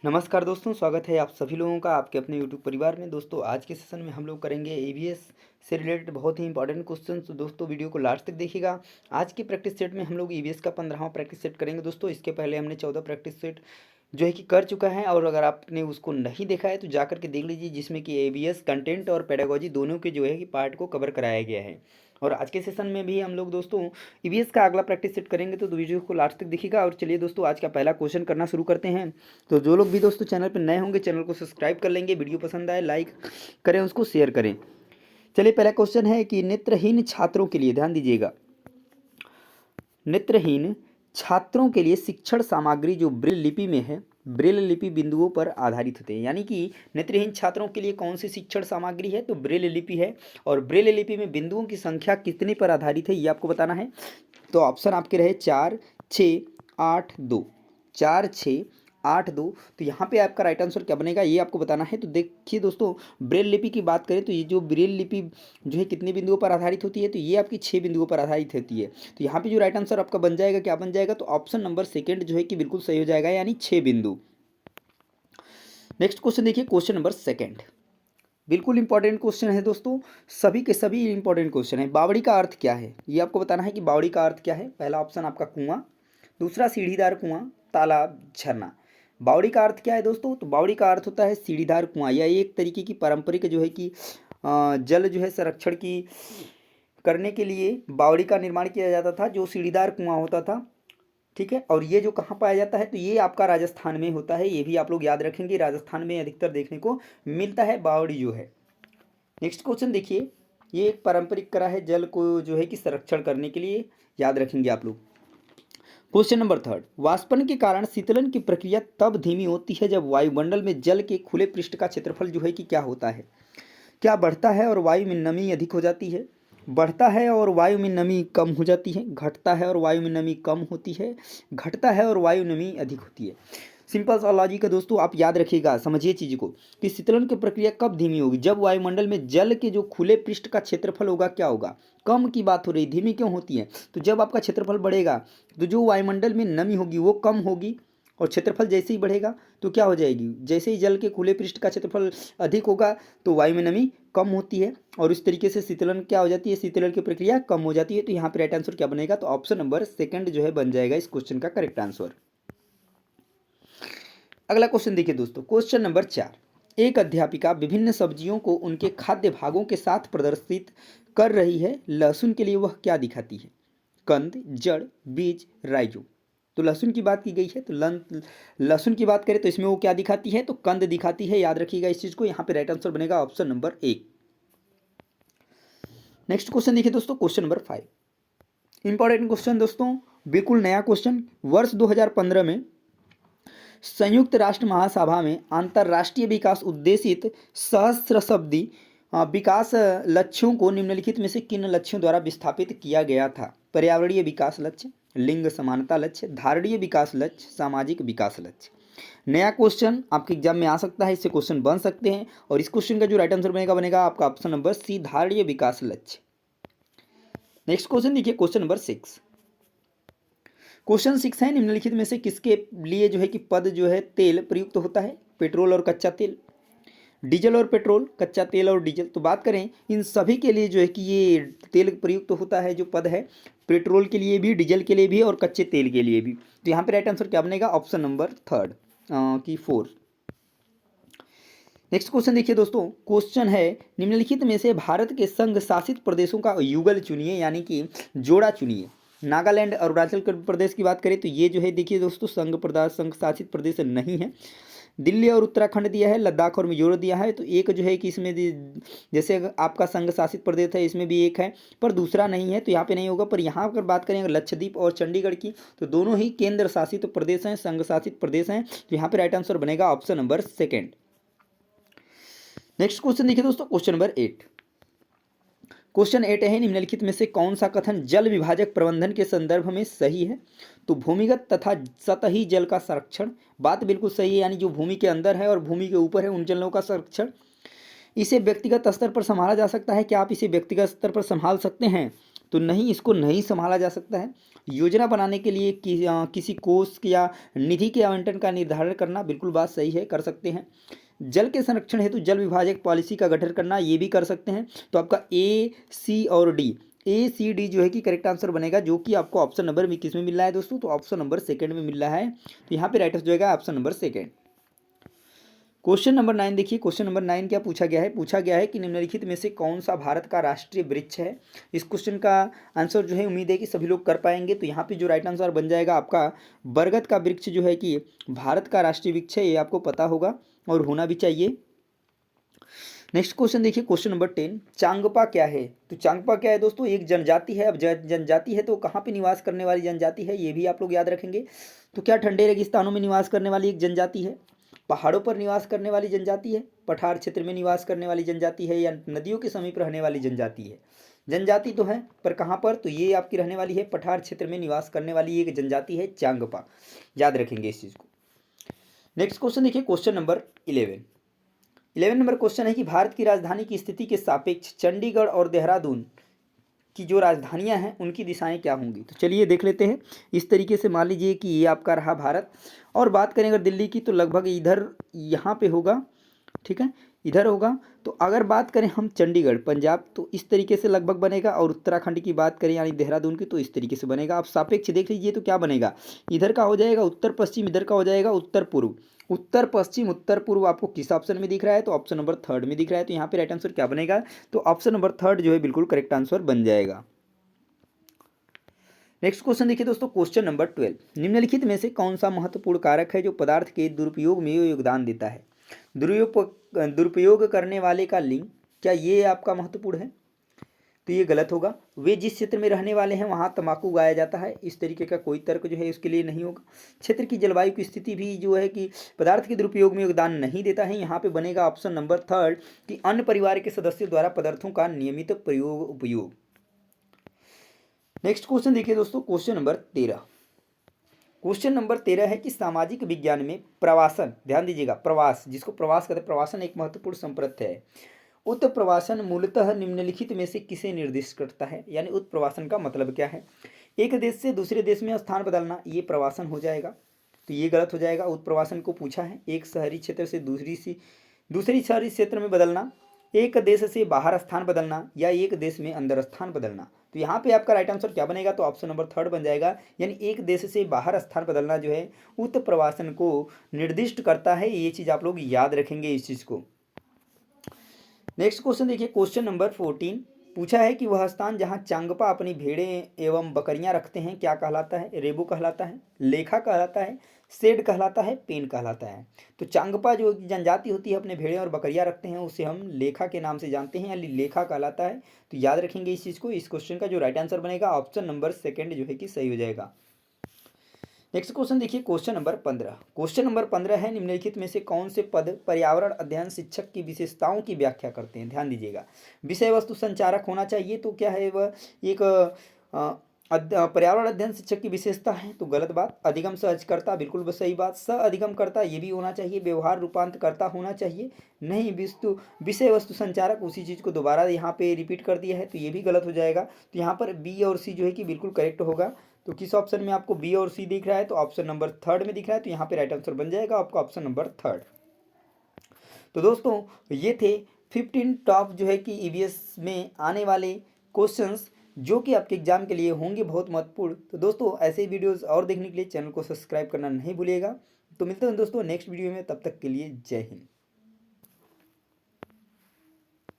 नमस्कार दोस्तों, स्वागत है आप सभी लोगों का आपके अपने यूट्यूब परिवार में। दोस्तों आज के सेशन में हम लोग करेंगे ईवीएस से रिलेटेड बहुत ही इंपॉर्टेंट क्वेश्चन। तो दोस्तों वीडियो को लास्ट तक देखिएगा। आज की प्रैक्टिस सेट में हम लोग ईवीएस का 15वां प्रैक्टिस सेट करेंगे। दोस्तों इसके पहले हमने 14 प्रैक्टिस सेट जो है कि कर चुका है, और अगर आपने उसको नहीं देखा है तो जा करके देख लीजिए, जिसमें कि ईवीएस कंटेंट और पेडागोजी दोनों के जो है कि पार्ट को कवर कराया गया है। और आज के सेशन में भी हम लोग दोस्तों ईवीएस का अगला प्रैक्टिस सेट करेंगे, तो वीडियो को लास्ट तक देखिएगा। और चलिए दोस्तों आज का पहला क्वेश्चन करना शुरू करते हैं। तो जो लोग भी दोस्तों चैनल पर नए होंगे चैनल को सब्सक्राइब कर लेंगे, वीडियो पसंद आए लाइक करें, उसको शेयर करें। चलिए पहला क्वेश्चन है कि नेत्रहीन छात्रों के लिए, ध्यान दीजिएगा, नेत्रहीन छात्रों के लिए शिक्षण सामग्री जो ब्रेल लिपि में है, ब्रेल लिपि बिंदुओं पर आधारित होते हैं। यानी कि नेत्रहीन छात्रों के लिए कौन सी शिक्षण सामग्री है, तो ब्रेल लिपि है। और ब्रेल लिपि में बिंदुओं की संख्या कितने पर आधारित है ये आपको बताना है। तो ऑप्शन आपके रहे 4, 6, 8, 2, 4, 6, 8, 2। तो यहाँ पे आपका राइट आंसर क्या बनेगा ये आपको बताना है। तो देखिए दोस्तों, ब्रेल लिपि की बात करें तो ये जो ब्रेल लिपि जो है कितने बिंदुओं पर आधारित होती है, तो ये आपकी 6 बिंदुओं पर आधारित होती है। तो यहाँ पे जो राइट आंसर आपका बन जाएगा, क्या बन जाएगा, तो ऑप्शन नंबर सेकेंड जो है कि बिल्कुल सही हो जाएगा, यानी 6 बिंदु। नेक्स्ट क्वेश्चन देखिए, क्वेश्चन नंबर सेकेंड, बिल्कुल इंपॉर्टेंट क्वेश्चन है दोस्तों, सभी के सभी इंपॉर्टेंट क्वेश्चन है। बावड़ी का अर्थ क्या है ये आपको बताना है कि बावड़ी का अर्थ क्या है। पहला ऑप्शन आपका कुआं, दूसरा सीढ़ीदार कुआं, तालाब, झरना। बावड़ी का अर्थ क्या है दोस्तों, तो बावड़ी का अर्थ होता है सीढ़ीदार कुआं। यह एक तरीके की पारंपरिक जो है कि जल जो है संरक्षण की करने के लिए बावड़ी का निर्माण किया जाता था, जो सीढ़ीदार कुआं होता था। ठीक है, और ये जो कहाँ पाया जाता है, तो ये आपका राजस्थान में होता है। ये भी आप लोग याद रखेंगे, राजस्थान में अधिकतर देखने को मिलता है बावड़ी जो है। नेक्स्ट क्वेश्चन देखिए, ये एक पारंपरिक कला है जल को जो है कि संरक्षण करने के लिए, याद रखेंगे आप लोग। क्वेश्चन नंबर थर्ड, वाष्पन के कारण शीतलन की प्रक्रिया तब धीमी होती है जब वायुमंडल में जल के खुले पृष्ठ का क्षेत्रफल जो है कि क्या होता है, क्या बढ़ता है और वायु में नमी अधिक हो जाती है, बढ़ता है और वायु में नमी कम हो जाती है, घटता है और वायु में नमी कम होती है, घटता है और वायु नमी अधिक होती है। सिंपल सा लॉजिक है दोस्तों, आप याद रखिएगा, समझिए चीज़ को कि शीतलन की प्रक्रिया कब धीमी होगी, जब वायुमंडल में जल के जो खुले पृष्ठ का क्षेत्रफल होगा क्या होगा, कम की बात हो रही, धीमी क्यों होती है, तो जब आपका क्षेत्रफल बढ़ेगा तो जो वायुमंडल में नमी होगी वो कम होगी, और क्षेत्रफल जैसे ही बढ़ेगा तो क्या हो जाएगी, जैसे ही जल के खुले पृष्ठ का क्षेत्रफल अधिक होगा तो वायु में नमी कम होती है, और इस तरीके से शीतलन क्या हो जाती है, शीतलन की प्रक्रिया कम हो जाती है। तो यहाँ पे राइट आंसर क्या बनेगा, तो ऑप्शन नंबर सेकंड जो है बन जाएगा इस क्वेश्चन का करेक्ट आंसर। अगला क्वेश्चन देखिए दोस्तों, क्वेश्चन नंबर 4, एक अध्यापिका विभिन्न सब्जियों को उनके खाद्य भागों के साथ प्रदर्शित कर रही है। लहसुन के लिए वह क्या दिखाती है, कंद, जड़, बीज, राइजो। तो लहसुन की बात की गई है, तो लहसुन की बात करें तो इसमें वो क्या दिखाती है, तो कंद दिखाती है। याद रखिएगा इस चीज को, यहाँ पे राइट आंसर बनेगा ऑप्शन नंबर 1। नेक्स्ट क्वेश्चन देखिए दोस्तों, क्वेश्चन नंबर 5, इंपॉर्टेंट क्वेश्चन दोस्तों, बिल्कुल नया क्वेश्चन। वर्ष 2015 में संयुक्त राष्ट्र महासभा में अंतर्राष्ट्रीय विकास उद्देशित सहस्त्रशब्दी विकास लक्ष्यों को निम्नलिखित में से किन लक्ष्यों द्वारा विस्थापित किया गया था, पर्यावरणीय विकास लक्ष्य, लिंग समानता लक्ष्य, धारणीय विकास लक्ष्य, सामाजिक विकास लक्ष्य। नया क्वेश्चन आपके एग्जाम में आ सकता है, इससे क्वेश्चन बन सकते हैं, और इस क्वेश्चन का जो राइट आंसर बनेगा आपका ऑप्शन नंबर सी, धारणीय विकास लक्ष्य। नेक्स्ट क्वेश्चन देखिए, क्वेश्चन नंबर 6, क्वेश्चन 6 है, निम्नलिखित में से किसके लिए जो है कि पद जो है तेल प्रयुक्त होता है, पेट्रोल और कच्चा तेल, डीजल और पेट्रोल, कच्चा तेल और डीजल। तो बात करें इन सभी के लिए जो है कि ये तेल प्रयुक्त होता है, जो पद है, पेट्रोल के लिए भी, डीजल के लिए भी, और कच्चे तेल के लिए भी। तो यहाँ पे राइट आंसर क्या बनेगा, ऑप्शन नंबर थर्ड की 4। नेक्स्ट क्वेश्चन देखिए दोस्तों, क्वेश्चन है, निम्नलिखित में से भारत के संघ शासित प्रदेशों का युगल चुनिए, यानी कि जोड़ा चुनिए। नागालैंड और अरुणाचल प्रदेश की बात करें तो ये जो है देखिए दोस्तों संघ शासित प्रदेश नहीं है। दिल्ली और उत्तराखंड दिया है, लद्दाख और मिजोरम दिया है। तो एक जो है कि इसमें जैसे आपका संघ शासित प्रदेश है, इसमें भी एक है पर दूसरा नहीं है, तो यहाँ पे नहीं होगा। पर यहाँ अगर बात करें लक्षद्वीप और चंडीगढ़ की, तो दोनों ही केंद्र शासित प्रदेश हैं, संघ शासित प्रदेश हैं। तो यहाँ पे राइट आंसर बनेगा option number second. Next question देखिए दोस्तों, क्वेश्चन नंबर 8, क्वेश्चन 8 है, निम्नलिखित में से कौन सा कथन जल विभाजक प्रबंधन के संदर्भ में सही है, तो भूमिगत तथा सतही जल का संरक्षण। बात बिल्कुल सही है, यानी जो भूमि के अंदर है और भूमि के ऊपर है उन जलों का संरक्षण। इसे व्यक्तिगत स्तर पर संभाला जा सकता है, क्या आप इसे व्यक्तिगत स्तर पर संभाल सकते हैं, तो नहीं, इसको नहीं संभाला जा सकता है। योजना बनाने के लिए किसी कोष या निधि के आवंटन का निर्धारण करना, बिल्कुल बात सही है, कर सकते हैं। जल के संरक्षण हेतु जल विभाजक पॉलिसी का गठन करना, ये भी कर सकते हैं। तो आपका ए, सी और डी, ए सी डी जो है कि करेक्ट आंसर बनेगा, जो कि आपको ऑप्शन नंबर में किस में मिल रहा है दोस्तों, तो ऑप्शन नंबर सेकंड में मिल रहा है। तो यहाँ पे राइट आंसर जो है option number second. Question number 9 देखिए, क्वेश्चन नंबर 9 क्या पूछा गया है, पूछा गया है कि निम्नलिखित में से कौन सा भारत का राष्ट्रीय वृक्ष है। इस क्वेश्चन का आंसर जो है उम्मीद है कि सभी लोग कर पाएंगे। तो यहाँ पे जो राइट आंसर बन जाएगा आपका बरगद का वृक्ष जो है कि भारत का राष्ट्रीय वृक्ष है, ये आपको पता होगा और होना भी चाहिए। नेक्स्ट क्वेश्चन देखिए, क्वेश्चन नंबर 10, चांगपा क्या है। तो चांगपा क्या है दोस्तों, एक जनजाति है। अब जनजाति है तो कहाँ पे निवास करने वाली जनजाति है, ये भी आप लोग याद रखेंगे। तो क्या ठंडे रेगिस्तानों में निवास करने वाली एक जनजाति है, पहाड़ों पर निवास करने वाली जनजाति है, पठार क्षेत्र में निवास करने वाली जनजाति है, या नदियों के समीप रहने वाली जनजाति है। जनजाति तो है पर कहाँ पर, तो ये आपकी रहने वाली है पठार क्षेत्र में निवास करने वाली एक जनजाति है चांगपा, याद रखेंगे इस चीज़ को। नेक्स्ट क्वेश्चन देखिए, क्वेश्चन नंबर 11 नंबर क्वेश्चन है कि भारत की राजधानी की स्थिति के सापेक्ष चंडीगढ़ और देहरादून की जो राजधानियां हैं उनकी दिशाएं क्या होंगी। तो चलिए देख लेते हैं। इस तरीके से मान लीजिए कि ये आपका रहा भारत, और बात करें अगर दिल्ली की तो लगभग इधर यहाँ पे होगा, ठीक है, इधर होगा। तो अगर बात करें हम चंडीगढ़ पंजाब तो इस तरीके से लगभग बनेगा, और उत्तराखंड की बात करें यानी देहरादून की तो इस तरीके से बनेगा। आप सापेक्ष देख लीजिए तो क्या बनेगा, इधर का हो जाएगा उत्तर पश्चिम, इधर का हो जाएगा उत्तर पूर्व। उत्तर पश्चिम उत्तर पूर्व आपको किस ऑप्शन में दिख रहा है, तो ऑप्शन नंबर 3 में दिख रहा है। तो यहाँ पे राइट आंसर क्या बनेगा, तो ऑप्शन नंबर 3 जो है बिल्कुल करेक्ट आंसर बन जाएगा। नेक्स्ट क्वेश्चन देखिए दोस्तों, क्वेश्चन नंबर 12, निम्नलिखित में से कौन सा महत्वपूर्ण कारक है जो पदार्थ के दुरुपयोग में योगदान देता है। दुरुपयोग करने वाले का लिंग, क्या ये आपका महत्वपूर्ण है, तो ये गलत होगा। वे जिस क्षेत्र में रहने वाले हैं वहाँ तंबाकू उगाया जाता है, इस तरीके का कोई तर्क जो है उसके लिए नहीं होगा। क्षेत्र की जलवायु की स्थिति भी जो है कि पदार्थ के दुरुपयोग में योगदान नहीं देता है। यहाँ पे बनेगा ऑप्शन नंबर 3 कि अन्य परिवार के सदस्यों द्वारा पदार्थों का नियमित प्रयोग उपयोग। नेक्स्ट क्वेश्चन देखिए दोस्तों, क्वेश्चन नंबर 13, क्वेश्चन नंबर 13 है कि सामाजिक विज्ञान में प्रवासन, ध्यान दीजिएगा, प्रवास जिसको प्रवास कहते हैं, प्रवासन एक महत्वपूर्ण संप्रत्य है। उत्प्रवासन मूलतः निम्नलिखित में से किसे निर्दिष्ट करता है, यानी उत्प्रवासन का मतलब क्या है। एक देश से दूसरे देश में स्थान बदलना, ये प्रवासन हो जाएगा, तो ये गलत हो जाएगा। उत्प्रवासन को पूछा है एक शहरी क्षेत्र से दूसरी शहरी क्षेत्र में बदलना, एक देश से बाहर स्थान बदलना, या एक देश में अंदर स्थान बदलना। तो यहाँ पे आपका राइट आंसर क्या बनेगा, तो ऑप्शन नंबर 3 बन जाएगा, यानी एक देश से बाहर स्थान बदलना जो है उत्प्रवासन को निर्दिष्ट करता है। ये चीज़ आप लोग याद रखेंगे इस चीज़ को। नेक्स्ट क्वेश्चन देखिए, क्वेश्चन नंबर 14, पूछा है कि वह स्थान जहाँ चांगपा अपनी भेड़ें एवं बकरियां रखते हैं क्या कहलाता है। रेबू कहलाता है, लेखा कहलाता है, सेड कहलाता है, पेन कहलाता है। तो चांगपा जो जनजाति होती है अपने भेड़ें और बकरियां रखते हैं उसे हम लेखा के नाम से जानते हैं, यानी लेखा कहलाता है। तो याद रखेंगे इस चीज़ को। इस क्वेश्चन का जो राइट आंसर बनेगा ऑप्शन नंबर 2 जो है कि सही हो जाएगा। नेक्स्ट क्वेश्चन देखिए, क्वेश्चन नंबर 15, क्वेश्चन नंबर 15 है निम्नलिखित में से कौन से पद पर्यावरण अध्ययन शिक्षक की विशेषताओं की व्याख्या करते हैं। ध्यान दीजिएगा, विषय वस्तु संचारक होना चाहिए, तो क्या है वह एक पर्यावरण अध्ययन शिक्षक की विशेषता है, तो गलत बात। अधिगम सहजकर्ता, बिल्कुल सही बात। स अधिगमकर्ता ये भी होना चाहिए। व्यवहार रूपांतरकर्ता होना चाहिए, नहीं। विषय वस्तु संचारक, उसी चीज़ को दोबारा यहाँ पे रिपीट कर दिया है, तो ये भी गलत हो जाएगा। तो यहाँ पर बी और सी जो है कि बिल्कुल करेक्ट होगा। तो किस ऑप्शन में आपको बी और सी दिख रहा है, तो ऑप्शन नंबर 3 में दिख रहा है। तो यहाँ पे राइट आंसर बन जाएगा आपका ऑप्शन नंबर 3। तो दोस्तों ये थे 15 टॉप जो है कि ईवीएस में आने वाले क्वेश्चंस जो कि आपके एग्जाम के लिए होंगे बहुत महत्वपूर्ण। तो दोस्तों ऐसे ही वीडियोस और देखने के लिए चैनल को सब्सक्राइब करना नहीं भूलिएगा। तो मिलते हैं दोस्तों नेक्स्ट वीडियो में, तब तक के लिए जय हिंद।